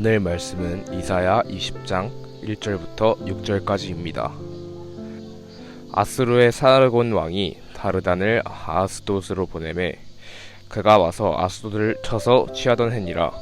오늘 말씀은 이사야 20장 1절부터 6절까지입니다. 아수르의 사르곤 왕이 다르단을 아스돗으로 보내매 그가 와서 아스돗을 쳐서 취하던 해니라.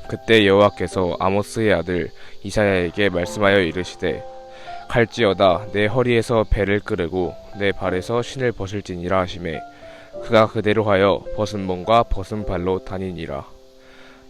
그때 여호와께서 아모스의 아들 이사야에게 말씀하여 이르시되 갈지어다 내 허리에서 배를 끄르고 내 발에서 신을 벗을지니라 하시매 그가 그대로 하여 벗은 몸과 벗은 발로 다니니라.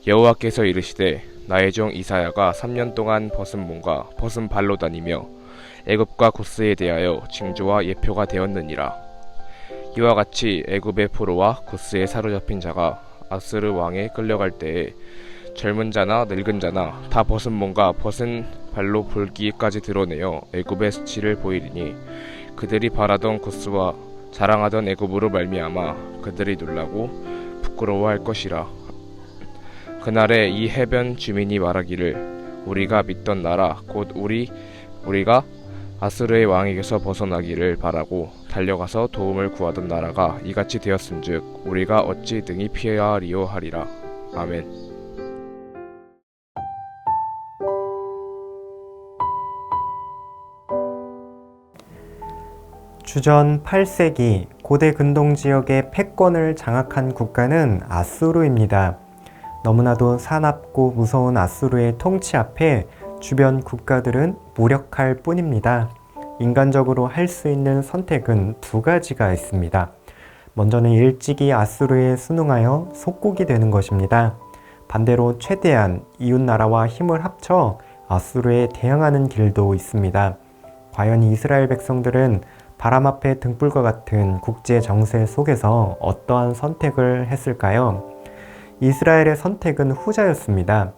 여호와께서 이르시되 나의 종 이사야가 3년 동안 벗은 몸과 벗은 발로 다니며 애굽과 구스에 대하여 징조와 예표가 되었느니라. 이와 같이 애굽의 포로와 구스에 사로잡힌 자가 아스르 왕에 끌려갈 때에 젊은 자나 늙은 자나 다 벗은 몸과 벗은 발로 볼기까지 드러내어 애굽의 수치를 보이리니 그들이 바라던 구스와 자랑하던 애굽으로 말미암아 그들이 놀라고 부끄러워할 것이라. 그날에 이 해변 주민이 말하기를 우리가 믿던 나라 곧 우리가 아스르의 왕에게서 벗어나기를 바라고 달려가서 도움을 구하던 나라가 이같이 되었은즉 우리가 어찌 등이 피하리요 하리라. 아멘. 주전 8세기 고대 근동 지역의 패권을 장악한 국가는 아수르입니다. 너무나도 사납고 무서운 아수르의 통치 앞에 주변 국가들은 무력할 뿐입니다. 인간적으로 할 수 있는 선택은 두 가지가 있습니다. 먼저는 일찍이 아수르에 순응하여 속국이 되는 것입니다. 반대로 최대한 이웃나라와 힘을 합쳐 아수르에 대항하는 길도 있습니다. 과연 이스라엘 백성들은 바람 앞에 등불과 같은 국제 정세 속에서 어떠한 선택을 했을까요? 이스라엘의 선택은 후자였습니다.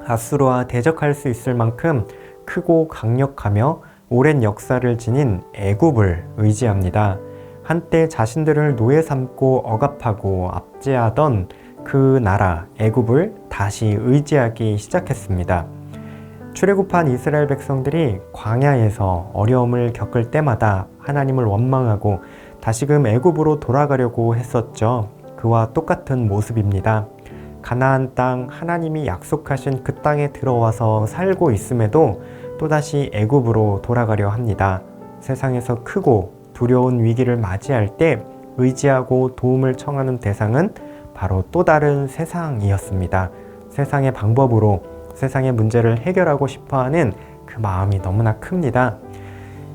아수르와 대적할 수 있을 만큼 크고 강력하며 오랜 역사를 지닌 애굽을 의지합니다. 한때 자신들을 노예 삼고 억압하고 압제하던 그 나라 애굽을 다시 의지하기 시작했습니다. 출애굽한 이스라엘 백성들이 광야에서 어려움을 겪을 때마다 하나님을 원망하고 다시금 애굽으로 돌아가려고 했었죠. 그와 똑같은 모습입니다. 가나안 땅 하나님이 약속하신 그 땅에 들어와서 살고 있음에도 또다시 애굽으로 돌아가려 합니다. 세상에서 크고 두려운 위기를 맞이할 때 의지하고 도움을 청하는 대상은 바로 또 다른 세상이었습니다. 세상의 방법으로 세상의 문제를 해결하고 싶어하는 그 마음이 너무나 큽니다.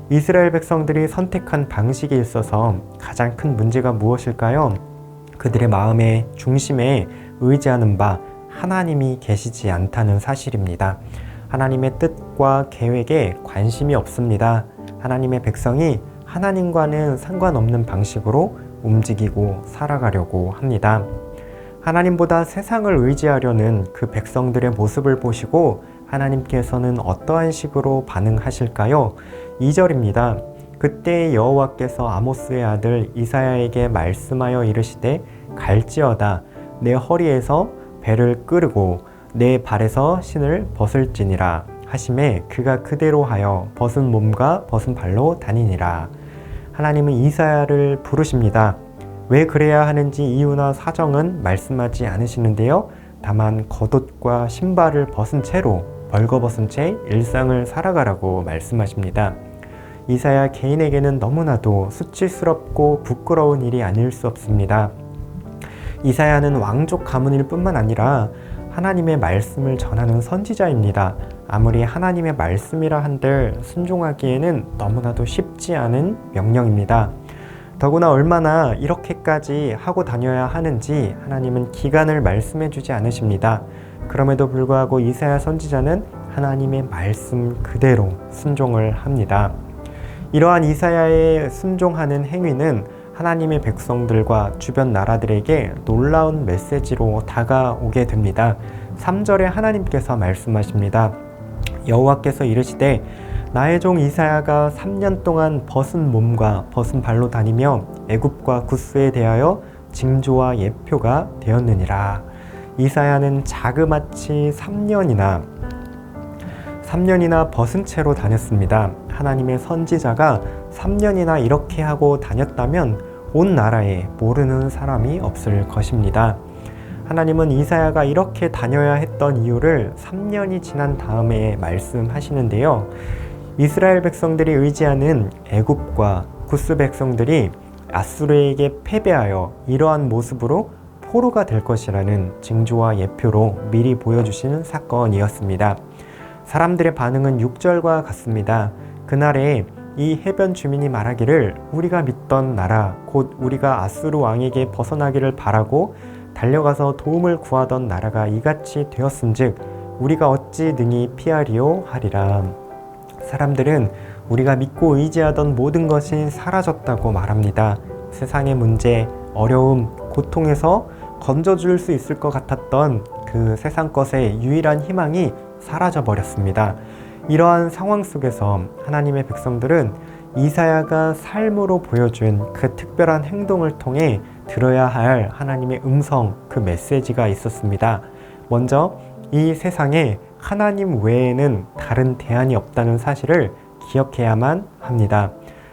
이스라엘 백성들이 선택한 방식에 있어서 가장 큰 문제가 무엇일까요? 그들의 마음의 중심에 의지하는 바 하나님이 계시지 않다는 사실입니다. 하나님의 뜻과 계획에 관심이 없습니다. 하나님의 백성이 하나님과는 상관없는 방식으로 움직이고 살아가려고 합니다. 하나님보다 세상을 의지하려는 그 백성들의 모습을 보시고 하나님께서는 어떠한 식으로 반응하실까요? 2절입니다. 그때 여호와께서 아모스의 아들 이사야에게 말씀하여 이르시되 갈지어다 내 허리에서 배를 끄르고 내 발에서 신을 벗을지니라 하시매 그가 그대로 하여 벗은 몸과 벗은 발로 다니니라. 하나님은 이사야를 부르십니다. 왜 그래야 하는지 이유나 사정은 말씀하지 않으시는데요. 다만 겉옷과 신발을 벗은 채로 벌거벗은 채 일상을 살아가라고 말씀하십니다. 이사야 개인에게는 너무나도 수치스럽고 부끄러운 일이 아닐 수 없습니다. 이사야는 왕족 가문일 뿐만 아니라 하나님의 말씀을 전하는 선지자입니다. 아무리 하나님의 말씀이라 한들 순종하기에는 너무나도 쉽지 않은 명령입니다. 더구나 얼마나 이렇게까지 하고 다녀야 하는지 하나님은 기간을 말씀해 주지 않으십니다. 그럼에도 불구하고 이사야 선지자는 하나님의 말씀 그대로 순종을 합니다. 이러한 이사야의 순종하는 행위는 하나님의 백성들과 주변 나라들에게 놀라운 메시지로 다가오게 됩니다. 3절에 하나님께서 말씀하십니다. 여호와께서 이르시되 나의 종 이사야가 3년 동안 벗은 몸과 벗은 발로 다니며 애굽과 구스에 대하여 징조와 예표가 되었느니라. 이사야는 자그마치 3년이나 벗은 채로 다녔습니다. 하나님의 선지자가 3년이나 이렇게 하고 다녔다면 온 나라에 모르는 사람이 없을 것입니다. 하나님은 이사야가 이렇게 다녀야 했던 이유를 3년이 지난 다음에 말씀하시는데요. 이스라엘 백성들이 의지하는 애굽과 구스 백성들이 아수르에게 패배하여 이러한 모습으로 포로가 될 것이라는 징조와 예표로 미리 보여주시는 사건이었습니다. 사람들의 반응은 6절과 같습니다. 그날에 이 해변 주민이 말하기를 우리가 믿던 나라 곧 우리가 아수르 왕에게 벗어나기를 바라고 달려가서 도움을 구하던 나라가 이같이 되었음즉 우리가 어찌 능히 피하리요 하리라. 사람들은 우리가 믿고 의지하던 모든 것이 사라졌다고 말합니다. 세상의 문제, 어려움, 고통에서 건져줄 수 있을 것 같았던 그 세상 것의 유일한 희망이 사라져 버렸습니다. 이러한 상황 속에서 하나님의 백성들은 이사야가 삶으로 보여준 그 특별한 행동을 통해 들어야 할 하나님의 음성, 그 메시지가 있었습니다. 먼저 이 세상에 하나님 외에는 다른 대안이 없다는 사실을 기억해야만 합니다.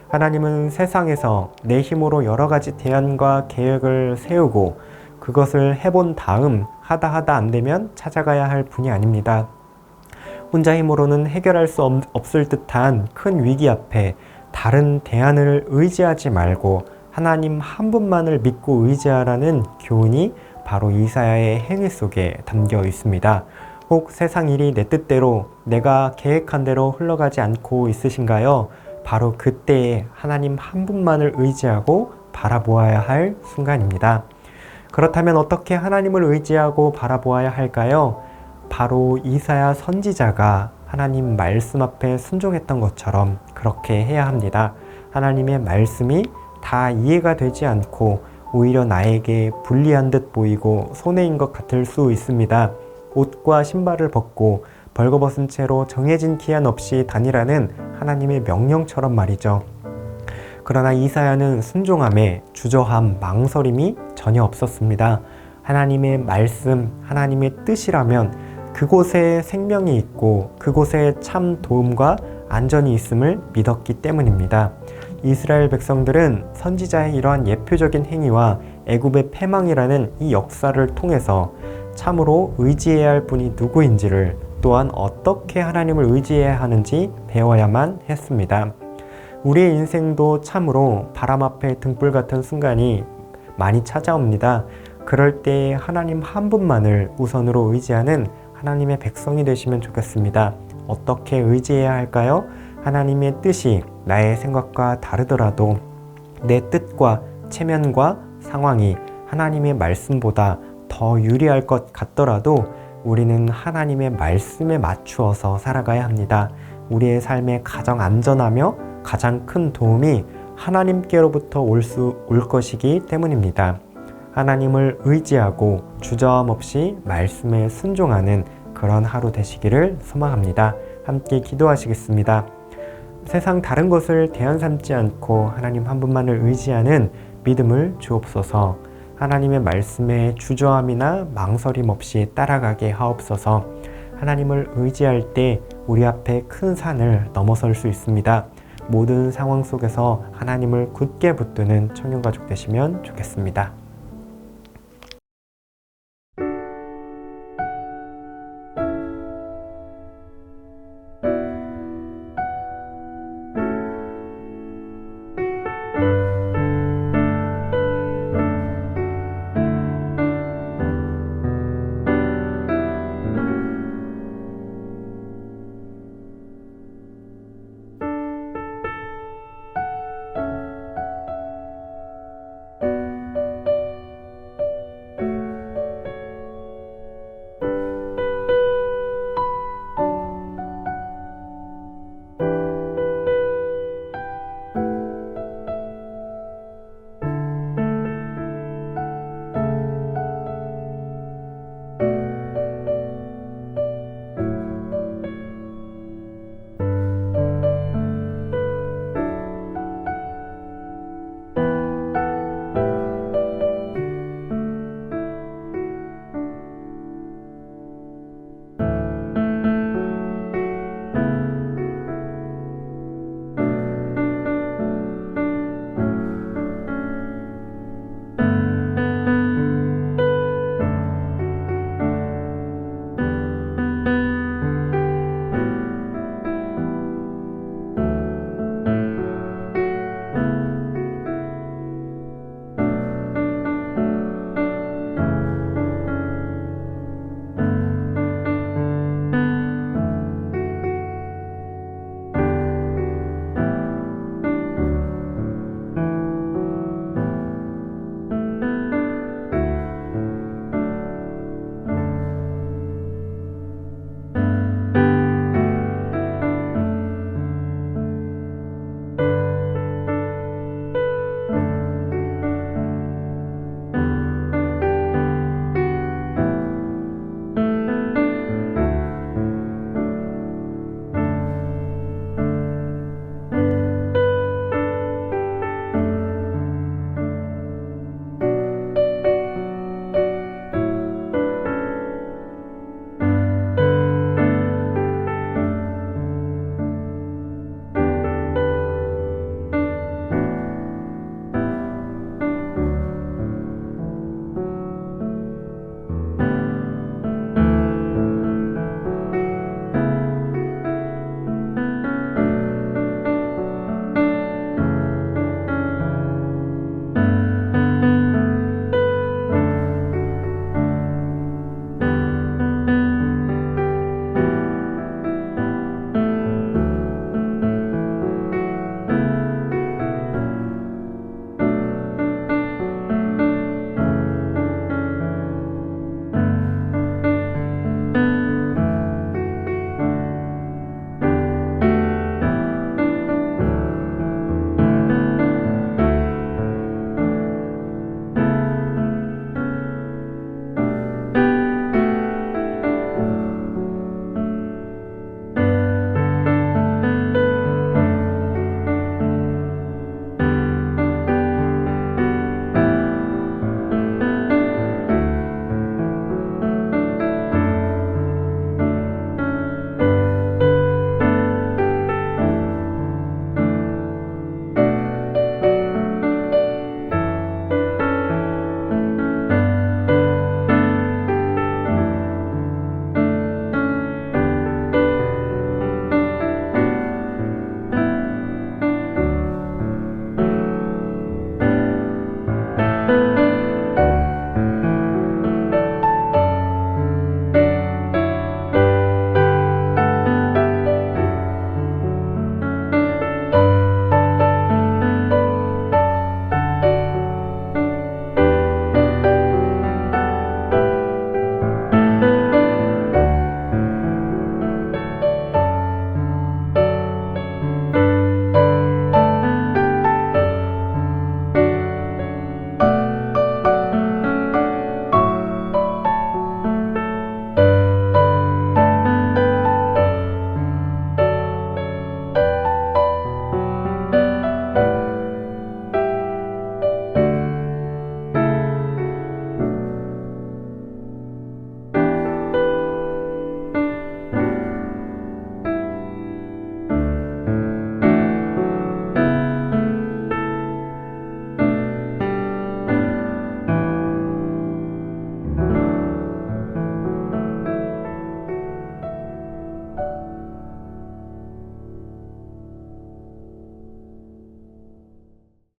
하나님은 세상에서 내 힘으로 여러 가지 대안과 계획을 세우고 그것을 해본 다음 하다 안 되면 찾아가야 할 분이 아닙니다. 혼자 힘으로는 해결할 수 없을 듯한 큰 위기 앞에 다른 대안을 의지하지 말고 하나님 한 분만을 믿고 의지하라는 교훈이 바로 이사야의 행위 속에 담겨 있습니다. 혹 세상 일이 내 뜻대로 내가 계획한 대로 흘러가지 않고 있으신가요? 바로 그때에 하나님 한 분만을 의지하고 바라보아야 할 순간입니다. 그렇다면 어떻게 하나님을 의지하고 바라보아야 할까요? 바로 이사야 선지자가 하나님 말씀 앞에 순종했던 것처럼 그렇게 해야 합니다. 하나님의 말씀이 다 이해가 되지 않고 오히려 나에게 불리한 듯 보이고 손해인 것 같을 수 있습니다. 옷과 신발을 벗고 벌거벗은 채로 정해진 기한 없이 다니라는 하나님의 명령처럼 말이죠. 그러나 이사야는 순종함에 주저함, 망설임이 전혀 없었습니다. 하나님의 말씀, 하나님의 뜻이라면 그곳에 생명이 있고 그곳에 참 도움과 안전이 있음을 믿었기 때문입니다. 이스라엘 백성들은 선지자의 이러한 예표적인 행위와 애굽의 패망이라는 이 역사를 통해서 참으로 의지해야 할 분이 누구인지를 또한 어떻게 하나님을 의지해야 하는지 배워야만 했습니다. 우리의 인생도 참으로 바람 앞에 등불 같은 순간이 많이 찾아옵니다. 그럴 때 하나님 한 분만을 우선으로 의지하는 하나님의 백성이 되시면 좋겠습니다. 어떻게 의지해야 할까요? 하나님의 뜻이 나의 생각과 다르더라도 내 뜻과 체면과 상황이 하나님의 말씀보다 더 유리할 것 같더라도 우리는 하나님의 말씀에 맞추어서 살아가야 합니다. 우리의 삶에 가장 안전하며 가장 큰 도움이 하나님께로부터 올 것이기 때문입니다. 하나님을 의지하고 주저함 없이 말씀에 순종하는 그런 하루 되시기를 소망합니다. 함께 기도하시겠습니다. 세상 다른 것을 대안 삼지 않고 하나님 한 분만을 의지하는 믿음을 주옵소서. 하나님의 말씀에 주저함이나 망설임 없이 따라가게 하옵소서. 하나님을 의지할 때 우리 앞에 큰 산을 넘어설 수 있습니다. 모든 상황 속에서 하나님을 굳게 붙드는 청년가족 되시면 좋겠습니다.